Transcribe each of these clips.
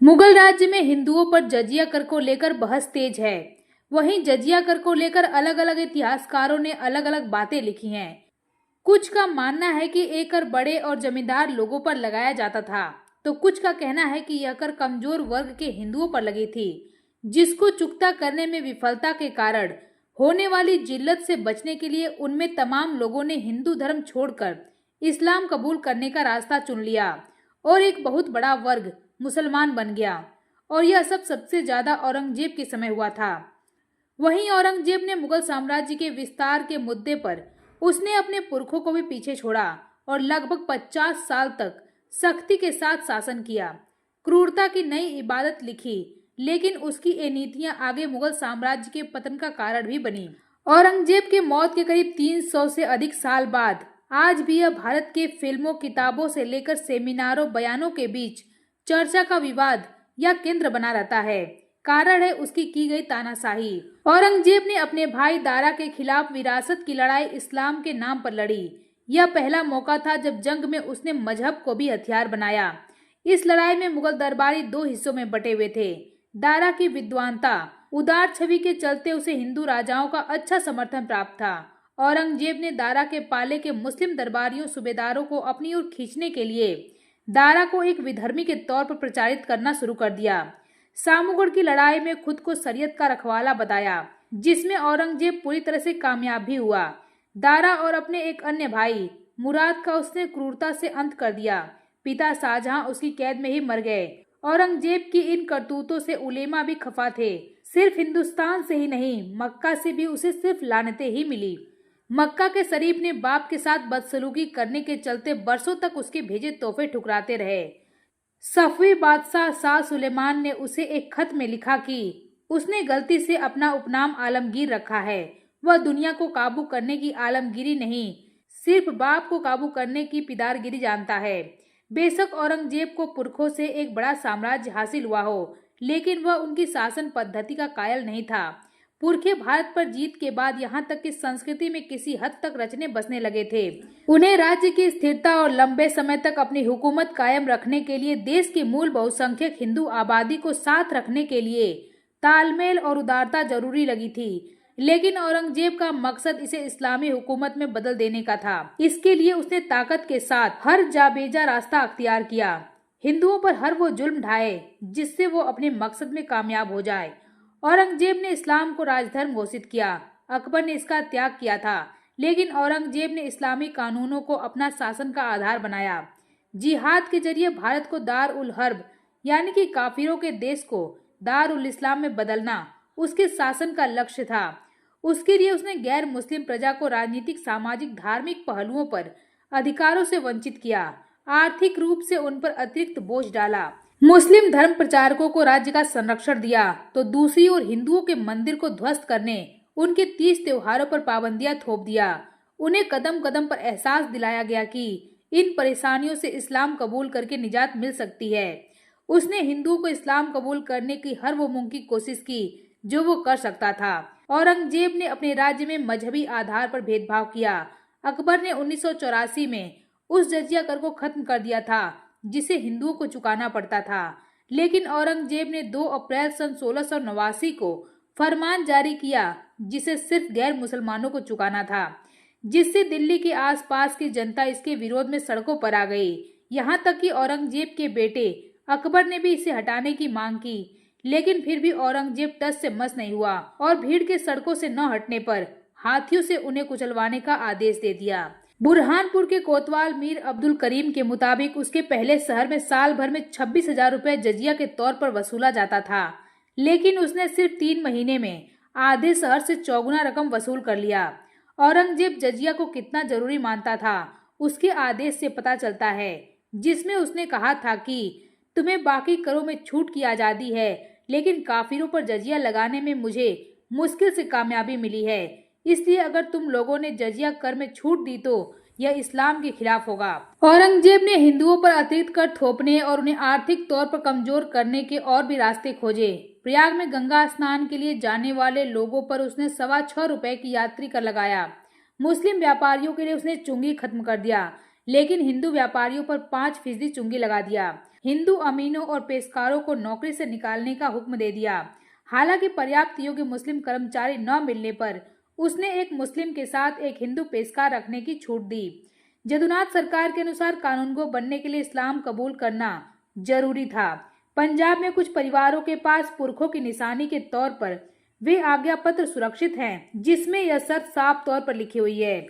मुगल राज्य में हिंदुओं पर जजिया कर को लेकर बहस तेज है। वहीं जजिया कर को लेकर अलग अलग इतिहासकारों ने अलग अलग बातें लिखी हैं। कुछ का मानना है कि ये कर बड़े और जमींदार लोगों पर लगाया जाता था, तो कुछ का कहना है कि यह कर कमजोर वर्ग के हिंदुओं पर लगी थी, जिसको चुकता करने में विफलता के कारण होने वाली जिल्लत से बचने के लिए उनमें तमाम लोगों ने हिंदू धर्म छोड़कर इस्लाम कबूल करने का रास्ता चुन लिया और एक बहुत बड़ा वर्ग मुसलमान बन गया। और यह सब सबसे ज्यादा औरंगजेब के समय हुआ था। वहीं औरंगजेब ने मुगल साम्राज्य के विस्तार के मुद्दे पर उसने अपने पुरखों को भी पीछे छोड़ा और लगभग 50 साल तक सख्ती के साथ शासन किया, क्रूरता की नई इबादत लिखी, लेकिन उसकी ये नीतियां आगे मुगल साम्राज्य के पतन का कारण भी बनी। औरंगजेब के मौत के करीब 300 से अधिक साल बाद आज भी यह भारत के फिल्मों, किताबों से लेकर सेमिनारों, बयानों के बीच चर्चा का विवाद या केंद्र बना रहता है। कारण है उसकी की गई तानाशाही। औरंगजेब ने अपने भाई दारा के खिलाफ विरासत की लड़ाई इस्लाम के नाम पर लड़ी। यह पहला मौका था जब जंग में उसने मजहब को भी हथियार बनाया। इस लड़ाई में मुगल दरबारी दो हिस्सों में बटे हुए थे। दारा की विद्वानता, उदार छवि के चलते उसे हिंदू राजाओं का अच्छा समर्थन प्राप्त था। औरंगजेब ने दारा के पाले के मुस्लिम दरबारियों, सूबेदारों को अपनी ओर खींचने के लिए दारा को एक विधर्मी के तौर पर प्रचारित करना शुरू कर दिया। सामूगढ़ की लड़ाई में खुद को शरीयत का रखवाला बताया, जिसमें औरंगजेब पूरी तरह से कामयाब भी हुआ। दारा और अपने एक अन्य भाई मुराद का उसने क्रूरता से अंत कर दिया। पिता शाहजहां उसकी कैद में ही मर गए। औरंगजेब की इन करतूतों से उलेमा भी खफा थे। सिर्फ हिंदुस्तान से ही नहीं, मक्का से भी उसे सिर्फ लानतें ही मिली। मक्का के शरीफ ने बाप के साथ बदसलूकी करने के चलते बरसों तक उसके भेजे तोहफे ठुकराते रहे। सफवी बादशाह शाह सुलेमान ने उसे एक खत में लिखा कि उसने गलती से अपना उपनाम आलमगीर रखा है। वह दुनिया को काबू करने की आलमगीरी नहीं, सिर्फ बाप को काबू करने की पिदारगिरी जानता है। बेशक औरंगजेब को पुरखों से एक बड़ा साम्राज्य हासिल हुआ हो, लेकिन वह उनकी शासन पद्धति का कायल नहीं था। पुरखे भारत पर जीत के बाद यहाँ तक कि संस्कृति में किसी हद तक रचने बसने लगे थे। उन्हें राज्य की स्थिरता और लंबे समय तक अपनी हुकूमत कायम रखने के लिए देश की मूल बहुसंख्यक हिंदू आबादी को साथ रखने के लिए तालमेल और उदारता जरूरी लगी थी। लेकिन औरंगजेब का मकसद इसे इस्लामी हुकूमत में बदल देने का था। इसके लिए उसने ताकत के साथ हर जाबेजा रास्ता अख्तियार किया। हिंदुओं पर हर वो जुल्म ढाए जिससे वो अपने मकसद में कामयाब हो जाए। औरंगजेब ने इस्लाम को राजधर्म घोषित किया। अकबर ने इसका त्याग किया था, लेकिन औरंगजेब ने इस्लामी कानूनों को अपना शासन का आधार बनाया। जिहाद के जरिए भारत को दार उल हर्ब यानी कि काफिरों के देश को दार उल इस्लाम में बदलना उसके शासन का लक्ष्य था। उसके लिए उसने गैर मुस्लिम प्रजा को राजनीतिक, सामाजिक, धार्मिक पहलुओं पर अधिकारों से वंचित किया। आर्थिक रूप से उन पर अतिरिक्त बोझ डाला। मुस्लिम धर्म प्रचारकों को राज्य का संरक्षण दिया, तो दूसरी ओर हिंदुओं के मंदिर को ध्वस्त करने, उनके तीज त्योहारों पर पाबंदियां थोप दिया। उन्हें कदम कदम पर एहसास दिलाया गया कि इन परेशानियों से इस्लाम कबूल करके निजात मिल सकती है। उसने हिंदुओं को इस्लाम कबूल करने की हर वो मुमकिन कोशिश की जो वो कर सकता था। औरंगजेब ने अपने राज्य में मजहबी आधार पर भेदभाव किया। अकबर ने 1984 में उस जजिया कर को खत्म कर दिया था जिसे हिंदुओं को चुकाना पड़ता था। लेकिन औरंगजेब ने 2 अप्रैल सन 1689 को फरमान जारी किया जिसे सिर्फ गैर मुसलमानों को चुकाना था, जिससे दिल्ली के आसपास की जनता इसके विरोध में सड़कों पर आ गई। यहाँ तक कि औरंगजेब के बेटे अकबर ने भी इसे हटाने की मांग की, लेकिन फिर भी औरंगजेब टस से मस नहीं हुआ और भीड़ के सड़कों से न हटने पर हाथियों से उन्हें कुचलवाने का आदेश दे दिया। बुरहानपुर के कोतवाल मीर अब्दुल करीम के मुताबिक उसके पहले शहर में साल भर में 26,000 रुपए जजिया के तौर पर वसूला जाता था, लेकिन उसने सिर्फ 3 महीने में आधे शहर से चौगुना रकम वसूल कर लिया। औरंगजेब जजिया को कितना जरूरी मानता था उसके आदेश से पता चलता है, जिसमें उसने कहा था कि तुम्हें बाकी करों में छूट की आजादी है, लेकिन काफिरों पर जजिया लगाने में मुझे मुश्किल से कामयाबी मिली है। इसलिए अगर तुम लोगों ने जजिया कर में छूट दी तो यह इस्लाम के खिलाफ होगा। औरंगजेब ने हिंदुओं पर अतिरिक्त कर थोपने और उन्हें आर्थिक तौर पर कमजोर करने के और भी रास्ते खोजे। प्रयाग में गंगा स्नान के लिए जाने वाले लोगों पर उसने 6.25 रुपए की यात्री कर लगाया। मुस्लिम व्यापारियों के लिए उसने चुंगी खत्म कर दिया, लेकिन हिंदू व्यापारियों पर 5% चुंगी लगा दिया। हिंदू अमीनों और पेशकारों को नौकरी से निकालने का हुक्म दे दिया। हालांकि पर्याप्त योग्य मुस्लिम कर्मचारी न मिलने पर उसने एक मुस्लिम के साथ एक हिंदू पेशकार रखने की छूट दी। जदुनाथ सरकार के अनुसार कानूनगो बनने के लिए इस्लाम कबूल करना जरूरी था। पंजाब में कुछ परिवारों के पास पुरखों की निशानी के तौर पर वे आज्ञा पत्र सुरक्षित हैं, जिसमें यह शर्त साफ तौर पर लिखी हुई है।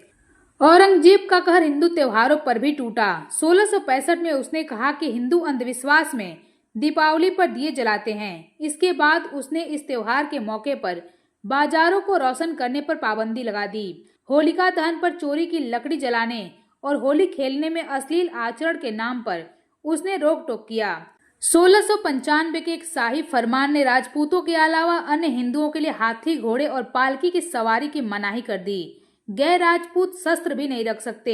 औरंगजेब का कहर हिंदू त्योहारों पर भी टूटा। 1665 में उसने कहा कि हिंदू अंधविश्वास में दीपावली पर दिए जलाते हैं। इसके बाद उसने इस त्योहार के मौके पर बाजारों को रोशन करने पर पाबंदी लगा दी। होलिका दहन पर चोरी की लकड़ी जलाने और होली खेलने में अश्लील आचरण के नाम पर उसने रोक टोक किया। 1695 के एक शाही फरमान ने राजपूतों के अलावा अन्य हिंदुओं के लिए हाथी, घोड़े और पालकी की सवारी की मनाही कर दी। गैर राजपूत शस्त्र भी नहीं रख सकते।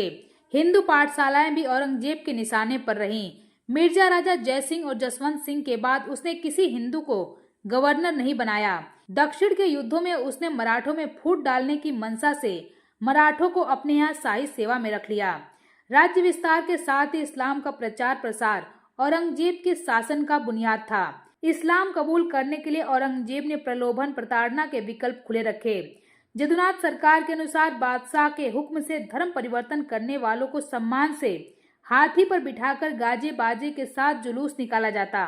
हिंदू पाठशालाएं भी औरंगजेब के निशाने पर रहीं। मिर्जा राजा जयसिंह और जसवंत सिंह के बाद उसने किसी हिंदू को गवर्नर नहीं बनाया। दक्षिण के युद्धों में उसने मराठों में फूट डालने की मंशा से मराठों को अपने यहाँ शाही सेवा में रख लिया। राज्य विस्तार के साथ ही इस्लाम का प्रचार प्रसार औरंगजेब के शासन का बुनियाद था। इस्लाम कबूल करने के लिए औरंगजेब ने प्रलोभन, प्रताड़ना के विकल्प खुले रखे। जदुनाथ सरकार के अनुसार बादशाह के हुक्म से धर्म परिवर्तन करने वालों को सम्मान से हाथी पर बिठाकर गाजे बाजे के साथ जुलूस निकाला जाता।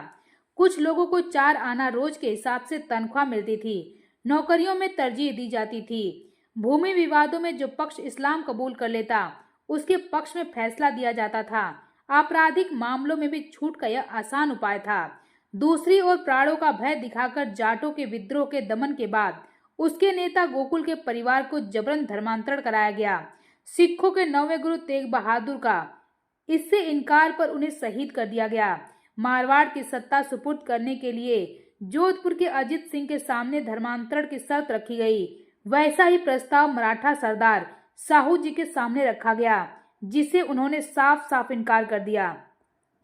कुछ लोगों को 4 आना रोज के हिसाब से तनख्वाह मिलती थी। नौकरियों में तरजीह दी जाती थी। भूमि विवादों में जो पक्ष इस्लाम कबूल कर लेता उसके पक्ष में फैसला दिया जाता था। आपराधिक मामलों में भी छूट का यह आसान उपाय था। दूसरी ओर प्राणों का भय दिखाकर जाटों के विद्रोह के दमन के बाद उसके नेता गोकुल के परिवार को जबरन धर्मांतरण कराया गया। सिखों के 9वें गुरु तेग बहादुर का इससे इनकार पर उन्हें शहीद कर दिया गया। मारवाड़ की सत्ता सुपुर्द करने के लिए जोधपुर के अजित सिंह के सामने धर्मांतरण की शर्त रखी गई। वैसा ही प्रस्ताव मराठा सरदार साहू जी के सामने रखा गया, जिसे उन्होंने साफ साफ इनकार कर दिया।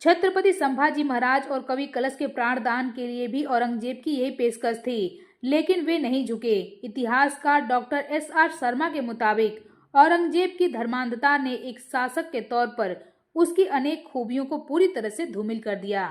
छत्रपति संभाजी महाराज और कवि कलश के प्राणदान के लिए भी औरंगजेब की यही पेशकश थी, लेकिन वे नहीं झुके। इतिहासकार डॉक्टर SR शर्मा के मुताबिक औरंगजेब की धर्मांधता ने एक शासक के तौर पर उसकी अनेक खूबियों को पूरी तरह से धूमिल कर दिया।